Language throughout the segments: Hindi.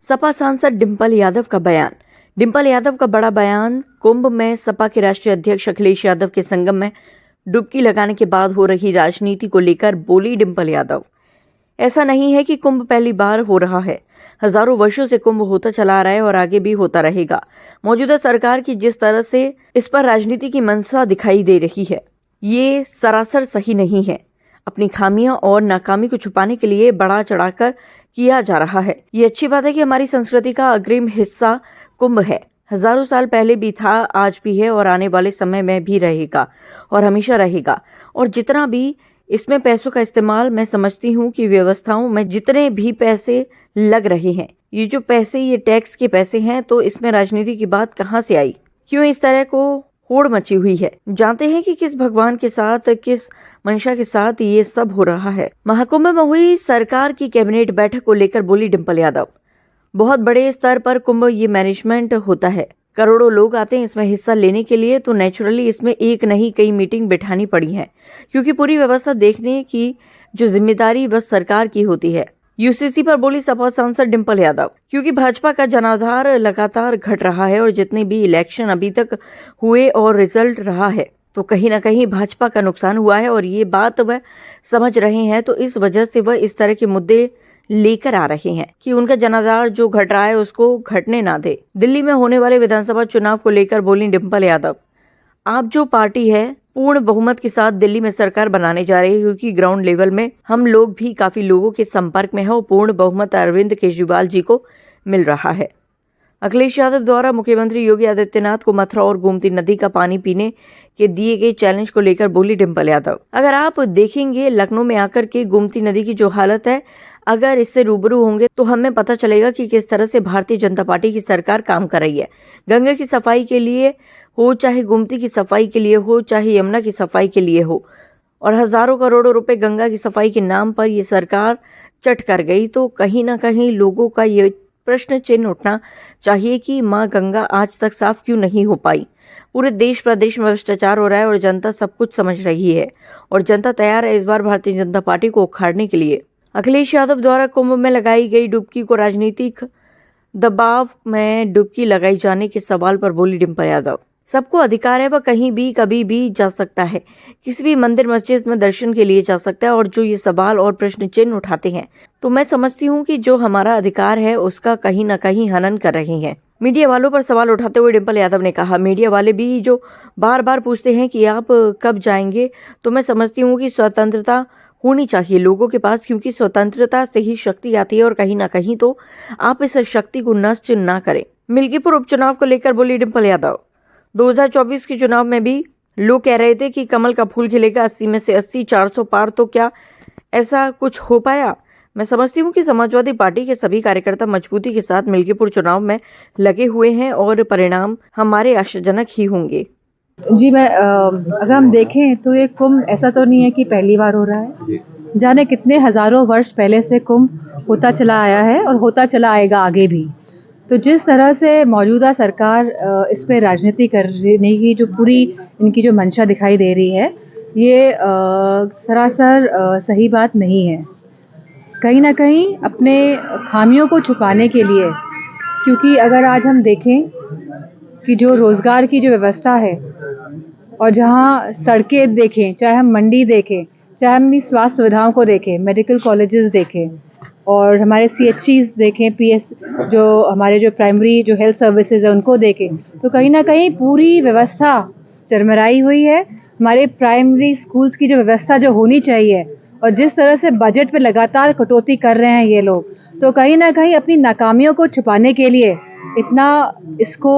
सपा सांसद डिंपल यादव का बयान। डिंपल यादव का बड़ा बयान। कुंभ में सपा के राष्ट्रीय अध्यक्ष अखिलेश यादव के संगम में डुबकी लगाने के बाद हो रही राजनीति को लेकर बोली डिंपल यादव। ऐसा नहीं है कि कुंभ पहली बार हो रहा है, हजारों वर्षों से कुंभ होता चला आ रहा है और आगे भी होता रहेगा। मौजूदा सरकार की जिस तरह से इस पर राजनीति की मंशा दिखाई दे रही है, ये सरासर सही नहीं है। अपनी खामियां और नाकामी को छुपाने के लिए बढ़ा चढ़ाकर किया जा रहा है। ये अच्छी बात है कि हमारी संस्कृति का अग्रिम हिस्सा कुंभ है। हजारों साल पहले भी था, आज भी है और आने वाले समय में भी रहेगा और हमेशा रहेगा। और जितना भी इसमें पैसों का इस्तेमाल, मैं समझती हूँ कि व्यवस्थाओं में जितने भी पैसे लग रहे हैं, ये जो पैसे, ये टैक्स के पैसे हैं, तो इसमें राजनीति की बात कहाँ से आई? क्यों इस तरह को होड़ मची हुई है? जानते हैं कि किस भगवान के साथ, किस मंशा के साथ ये सब हो रहा है। महाकुंभ में हुई सरकार की कैबिनेट बैठक को लेकर बोली डिंपल यादव। बहुत बड़े स्तर पर कुंभ ये मैनेजमेंट होता है, करोड़ों लोग आते हैं इसमें हिस्सा लेने के लिए, तो नेचुरली इसमें एक नहीं कई मीटिंग बिठानी पड़ी है, क्योंकि पूरी व्यवस्था देखने की जो जिम्मेदारी बस सरकार की होती है। यूसीसी पर बोली सपा सांसद डिंपल यादव। क्योंकि भाजपा का जनाधार लगातार घट रहा है और जितने भी इलेक्शन अभी तक हुए और रिजल्ट रहा है, तो कहीं ना कहीं भाजपा का नुकसान हुआ है और ये बात वह समझ रहे हैं। तो इस वजह से वह इस तरह के मुद्दे लेकर आ रहे हैं कि उनका जनाधार जो घट रहा है उसको घटने ना दे। दिल्ली में होने वाले विधानसभा चुनाव को लेकर बोली डिंपल यादव, आप जो पार्टी है पूर्ण बहुमत के साथ दिल्ली में सरकार बनाने जा रही है, क्योंकि ग्राउंड लेवल में हम लोग भी काफी लोगों के संपर्क में है और पूर्ण बहुमत अरविंद केजरीवाल जी को मिल रहा है। अखिलेश यादव द्वारा मुख्यमंत्री योगी आदित्यनाथ को मथुरा और गोमती नदी का पानी पीने के दिए गए चैलेंज को लेकर बोली डिंपल यादव। अगर आप देखेंगे लखनऊ में आकर के गोमती नदी की जो हालत है, अगर इससे रूबरू होंगे तो हमें पता चलेगा कि किस तरह से भारतीय जनता पार्टी की सरकार काम कर रही है। गंगा की सफाई के लिए हो, चाहे गोमती की सफाई के लिए हो, चाहे यमुना की सफाई के लिए हो, और हजारों करोड़ों रुपए गंगा की सफाई के नाम पर ये सरकार चट कर गई। तो कहीं ना कहीं लोगों का ये प्रश्न चिन्ह उठना चाहिए कि माँ गंगा आज तक साफ क्यों नहीं हो पाई। पूरे देश प्रदेश में भ्रष्टाचार हो रहा है और जनता सब कुछ समझ रही है और जनता तैयार है इस बार भारतीय जनता पार्टी को उखाड़ने के लिए। अखिलेश यादव द्वारा कुंभ में लगाई गई डुबकी को राजनीतिक दबाव में डुबकी लगाई जाने के सवाल पर बोली डिंपल यादव, सबको अधिकार है, वह कहीं भी कभी भी जा सकता है, किसी भी मंदिर मस्जिद में दर्शन के लिए जा सकता है। और जो ये सवाल और प्रश्न चिन्ह उठाते हैं, तो मैं समझती हूँ कि जो हमारा अधिकार है उसका कहीं न कहीं हनन कर रहे हैं। मीडिया वालों पर सवाल उठाते हुए डिंपल यादव ने कहा, मीडिया वाले भी जो बार बार पूछते हैं कि आप कब जाएंगे, तो मैं समझती हूँ कि स्वतंत्रता होनी चाहिए लोगों के पास, क्योंकि स्वतंत्रता से ही शक्ति आती है और कहीं ना कहीं तो आप इस शक्ति को नष्ट ना करें। मिल्कीपुर उपचुनाव को लेकर बोली डिंपल यादव, 2024 के चुनाव में भी लोग कह रहे थे कि कमल का फूल खिलेगा 80 में से 80, 400 पार, तो क्या ऐसा कुछ हो पाया? मैं समझती हूँ कि समाजवादी पार्टी के सभी कार्यकर्ता मजबूती के साथ मिल्कीपुर चुनाव में लगे हुए हैं और परिणाम हमारे आशाजनक ही होंगे। जी, मैं अगर हम देखें तो ये कुंभ ऐसा तो नहीं है कि पहली बार हो रहा है। जाने कितने हजारों वर्ष पहले से कुंभ होता चला आया है और होता चला आएगा आगे भी। तो जिस तरह से मौजूदा सरकार इस पे राजनीति करने की जो पूरी इनकी जो मंशा दिखाई दे रही है, ये सरासर सही बात नहीं है। कहीं ना कहीं अपने खामियों को छुपाने के लिए, क्योंकि अगर आज हम देखें कि जो रोज़गार की जो व्यवस्था है और जहाँ सड़कें देखें, चाहे हम मंडी देखें, चाहे हम अपनी स्वास्थ्य सुविधाओं को देखें, मेडिकल कॉलेजेस देखें और हमारे CHCs देखें, PS जो हमारे जो प्राइमरी जो हेल्थ सर्विसेज है उनको देखें, तो कहीं ना कहीं पूरी व्यवस्था चरमराई हुई है। हमारे प्राइमरी स्कूल्स की जो व्यवस्था जो होनी चाहिए और जिस तरह से बजट पे लगातार कटौती कर रहे हैं ये लोग, तो कहीं ना कहीं अपनी नाकामियों को छुपाने के लिए इतना इसको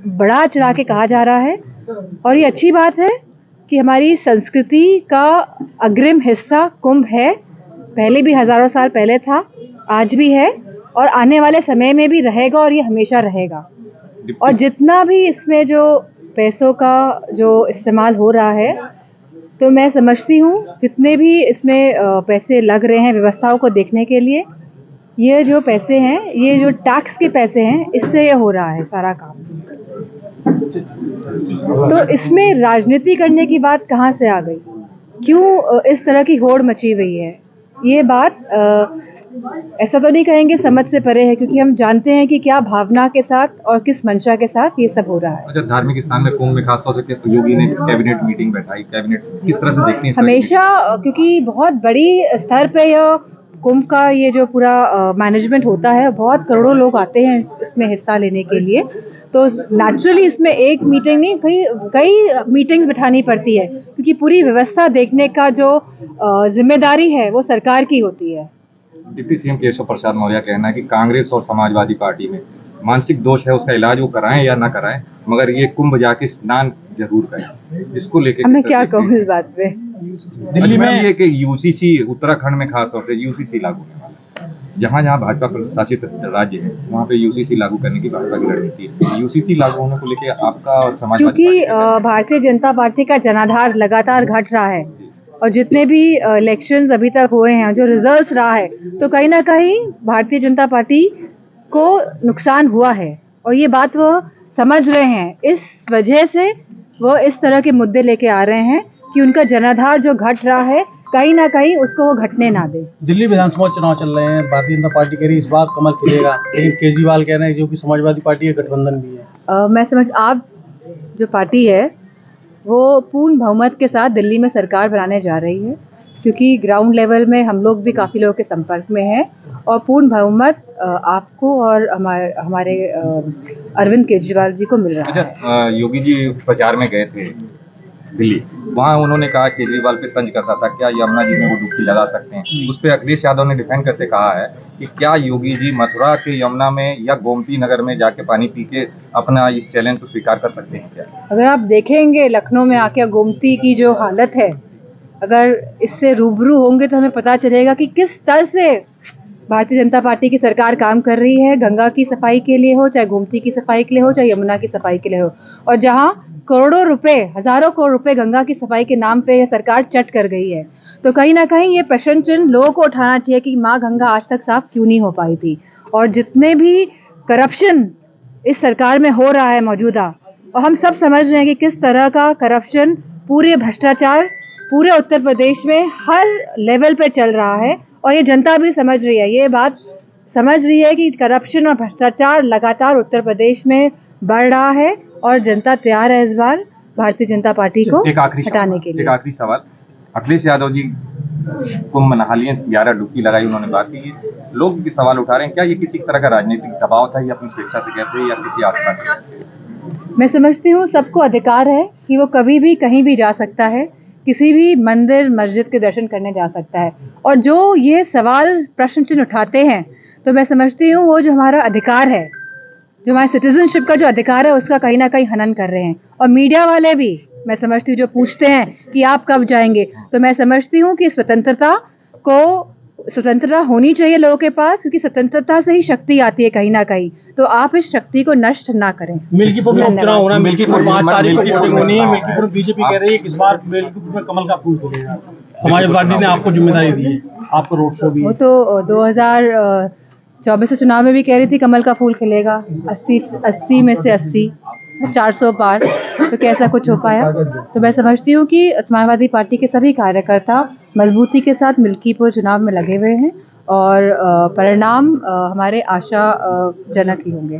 बढ़ा चढ़ा के कहा जा रहा है। और ये अच्छी बात है कि हमारी संस्कृति का अग्रिम हिस्सा कुंभ है। पहले भी हजारों साल पहले था, आज भी है और आने वाले समय में भी रहेगा और ये हमेशा रहेगा। और जितना भी इसमें जो पैसों का जो इस्तेमाल हो रहा है, तो मैं समझती हूँ जितने भी इसमें पैसे लग रहे हैं व्यवस्थाओं को देखने के लिए, ये जो पैसे हैं, ये जो टैक्स के पैसे हैं, इससे ये हो रहा है सारा काम। तो इसमें राजनीति करने की बात कहाँ से आ गई? क्यों इस तरह की होड़ मची हुई है? ये बात ऐसा तो नहीं कहेंगे समझ से परे है, क्योंकि हम जानते हैं कि क्या भावना के साथ और किस मंशा के साथ ये सब हो रहा है। अच्छा, धार्मिक स्थान में कुंभ में खासतौर से योगी ने कैबिनेट मीटिंग बैठाई, कैबिनेट किस तरह से देखनी है इस तरह की हमेशा क्योंकि बहुत बड़ी स्तर पे यह कुंभ का ये जो पूरा मैनेजमेंट होता है, बहुत करोड़ों लोग आते हैं इसमें हिस्सा लेने के लिए, तो नेचुरली इसमें एक मीटिंग नहीं कई मीटिंग्स बिठानी पड़ती है, क्योंकि पूरी व्यवस्था देखने का जो जिम्मेदारी है वो सरकार की होती है। डिप्टी सीएम केशव प्रसाद मौर्य का कहना है कि कांग्रेस और समाजवादी पार्टी में मानसिक दोष है, उसका इलाज वो कराएं या ना कराएं, मगर ये कुंभ जाके स्नान जरूर करें। इसको लेके मैं क्या कहूँ इस बात पे। दिल्ली में ये कि यूसीसी उत्तराखंड में खासतौर से यूसीसी लागू होने वाला है, जहाँ जहाँ भाजपा प्रशासित राज्य है वहाँ पे यूसीसी लागू करने की भाजपा की रणनीति है। यूसीसी लागू होने को लेके आपका और समाजवादी क्योंकि भारतीय जनता पार्टी का जनाधार लगातार घट रहा है, और जितने भी इलेक्शंस अभी तक हुए हैं, जो रिजल्ट्स रहा है, तो कहीं ना कहीं भारतीय जनता पार्टी को नुकसान हुआ है, और ये बात वो समझ रहे हैं। इस वजह से वो इस तरह के मुद्दे लेके आ रहे हैं कि उनका जनाधार जो घट रहा है, कहीं ना कहीं उसको वो घटने ना दे। दिल्ली विधानसभा चुनाव चल रहे हैं, भारतीय जनता पार्टी कह रही है इस बार कमल खिलेगा, लेकिन केजरीवाल कह रहे हैं जो कि समाजवादी पार्टी का गठबंधन भी है। मैं समझ आप जो पार्टी है वो पूर्ण बहुमत के साथ दिल्ली में सरकार बनाने जा रही है, क्योंकि ग्राउंड लेवल में हम लोग भी काफ़ी लोगों के संपर्क में हैं, और पूर्ण बहुमत आपको और हमारे अरविंद केजरीवाल जी को मिल रहा है। अच्छा, योगी जी प्रचार में गए थे दिल्ली, वहाँ उन्होंने कहा केजरीवाल पे तंज कसा था, क्या यमुना जी में वो डुबकी लगा सकते हैं? उस पर अखिलेश यादव ने डिफेंड करते कहा है कि क्या योगी जी मथुरा के यमुना में या गोमती नगर में जाके पानी पी के अपना इस चैलेंज को स्वीकार कर सकते हैं क्या? अगर आप देखेंगे लखनऊ में आके गोमती की जो हालत है, अगर इससे रूबरू होंगे तो हमें पता चलेगा कि किस स्तर से भारतीय जनता पार्टी की सरकार काम कर रही है, गंगा की सफाई के लिए हो, चाहे गोमती की सफाई के लिए हो, चाहे यमुना की सफाई के लिए हो। और जहां करोड़ों रुपए, हजारों करोड़ रुपए गंगा की सफाई के नाम पे यह सरकार चट कर गई है, तो कहीं ना कहीं ये प्रश्न चिन्ह लोगों को उठाना चाहिए कि माँ गंगा आज तक साफ क्यों नहीं हो पाई थी। और जितने भी करप्शन इस सरकार में हो रहा है मौजूदा, और हम सब समझ रहे हैं कि किस तरह का करप्शन, पूरे भ्रष्टाचार पूरे उत्तर प्रदेश में हर लेवल पे चल रहा है, और ये जनता भी समझ रही है, ये बात समझ रही है कि करप्शन और भ्रष्टाचार लगातार उत्तर प्रदेश में बढ़ रहा है, और जनता तैयार है इस बार भारतीय जनता पार्टी को हटाने के लिए। एक आखिरी सवाल, अखिलेश यादव जी कुंभ नहा लिए, 11 डुबकी लगाई, उन्होंने बात की, लोग भी सवाल उठा रहे हैं क्या ये किसी तरह का राजनीतिक दबाव था या अपनी स्वेच्छा से कहते हैं या किसी आस्था से? मैं समझती हूँ सबको अधिकार है कि वो कभी भी कहीं भी जा सकता है, किसी भी मंदिर मस्जिद के दर्शन करने जा सकता है, और जो ये सवाल प्रश्न चिन्ह उठाते हैं, तो मैं समझती हूँ वो जो हमारा अधिकार है, जो हमारे सिटीजनशिप का जो अधिकार है, उसका कहीं ना कहीं हनन कर रहे हैं। और मीडिया वाले भी मैं समझती हूँ जो पूछते हैं कि आप कब जाएंगे, तो मैं समझती हूँ कि स्वतंत्रता होनी चाहिए लोगों के पास, क्योंकि स्वतंत्रता से ही शक्ति आती है कहीं ना कहीं, तो आप इस शक्ति को नष्ट ना करें। मिल्कीपुर में उपचुनाव हो रहा है, मिल्कीपुर 5 तारीख को वोटिंग होनी है। मिल्कीपुर बीजेपी कह रही है कि इस बार मिल्कीपुर में कमल का फूल खिलेगा, समाजवादी पार्टी ने आपको जिम्मेदारी दी है, आपको रोड शो भी। वो तो 2024 चुनाव में भी कह रही थी कमल का फूल खिलेगा, 80 में से 80, 400 पार, तो कैसा कुछ हो पाया। तो मैं समझती हूँ कि समाजवादी पार्टी के सभी कार्यकर्ता मजबूती के साथ मिल्कीपुर चुनाव में लगे हुए हैं, और परिणाम हमारे आशाजनक ही होंगे।